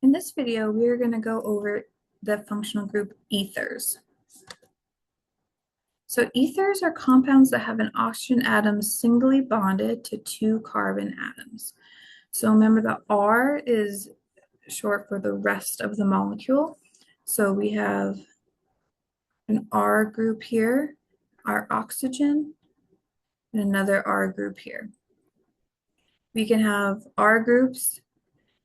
In this video, we are going to go over the functional group ethers. So ethers are compounds that have an oxygen atom singly bonded to two carbon atoms. So remember the R is short for the rest of the molecule. So we have an R group here, our oxygen, and another R group here. We can have R groups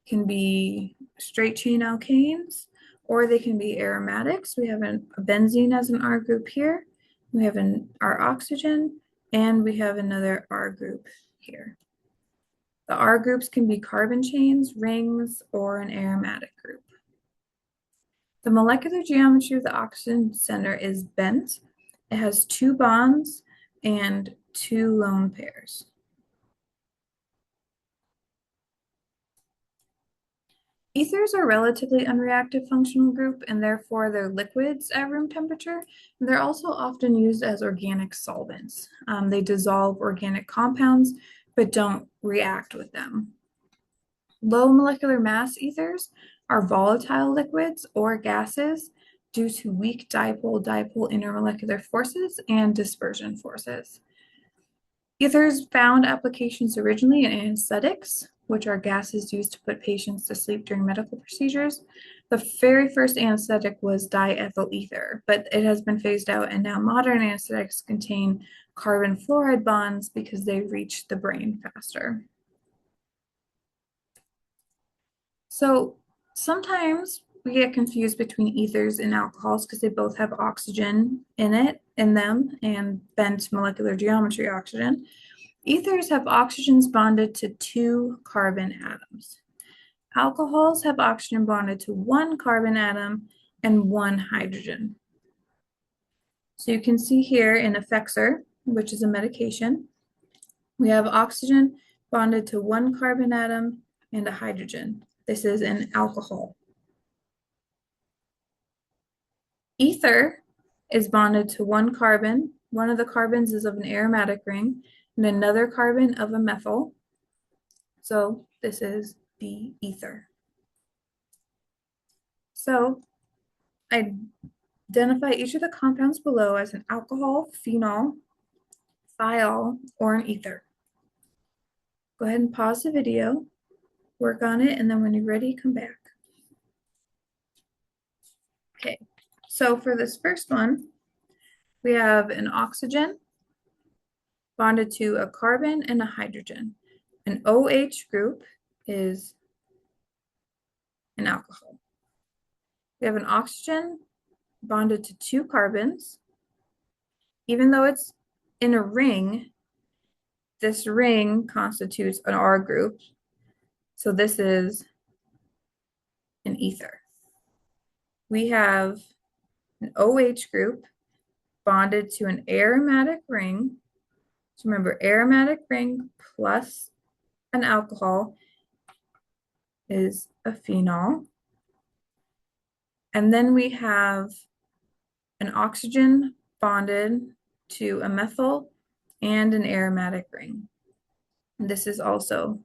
can be straight chain alkanes, or they can be aromatics. We have a benzene as an R group here. We have our oxygen, and we have another R group here. The R groups can be carbon chains, rings, or an aromatic group. The molecular geometry of the oxygen center is bent. It has two bonds and two lone pairs. Ethers are a relatively unreactive functional group, and therefore they're liquids at room temperature. They're also often used as organic solvents. They dissolve organic compounds, but don't react with them. Low molecular mass ethers are volatile liquids or gases due to weak dipole-dipole intermolecular forces and dispersion forces. Ethers found applications originally in anesthetics, which are gases used to put patients to sleep during medical procedures. The very first anesthetic was diethyl ether, but it has been phased out, and now modern anesthetics contain carbon fluoride bonds because they reach the brain faster. So sometimes we get confused between ethers and alcohols because they both have oxygen in them, and bent molecular geometry oxygen. Ethers have oxygens bonded to two carbon atoms. Alcohols have oxygen bonded to one carbon atom and one hydrogen. So you can see here in Effexor, which is a medication, we have oxygen bonded to one carbon atom and a hydrogen. This is an alcohol. Ether is bonded to one carbon. One of the carbons is of an aromatic ring and another carbon of a methyl. So this is the ether. So identify each of the compounds below as an alcohol, phenol, thiol, or an ether. Go ahead and pause the video, work on it, and then when you're ready, come back. Okay, so for this first one, we have an oxygen bonded to a carbon and a hydrogen. An OH group is an alcohol. We have an oxygen bonded to two carbons. Even though it's in a ring, this ring constitutes an R group. So this is an ether. We have an OH group bonded to an aromatic ring. So remember, aromatic ring plus an alcohol is a phenol. And then we have an oxygen bonded to a methyl and an aromatic ring. And this is also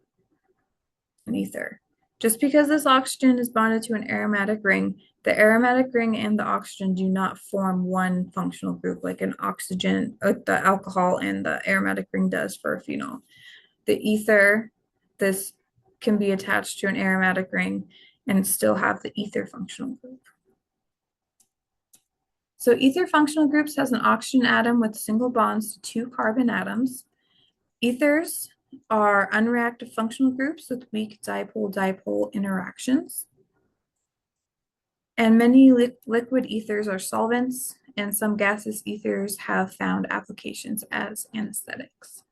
an ether. Just because this oxygen is bonded to an aromatic ring, the aromatic ring and the oxygen do not form one functional group like an oxygen, the alcohol and the aromatic ring does for a phenol. The ether, this can be attached to an aromatic ring and still have the ether functional group. So ether functional groups has an oxygen atom with single bonds to two carbon atoms. Ethers are unreactive functional groups with weak dipole-dipole interactions. And many liquid ethers are solvents, and some gaseous ethers have found applications as anesthetics.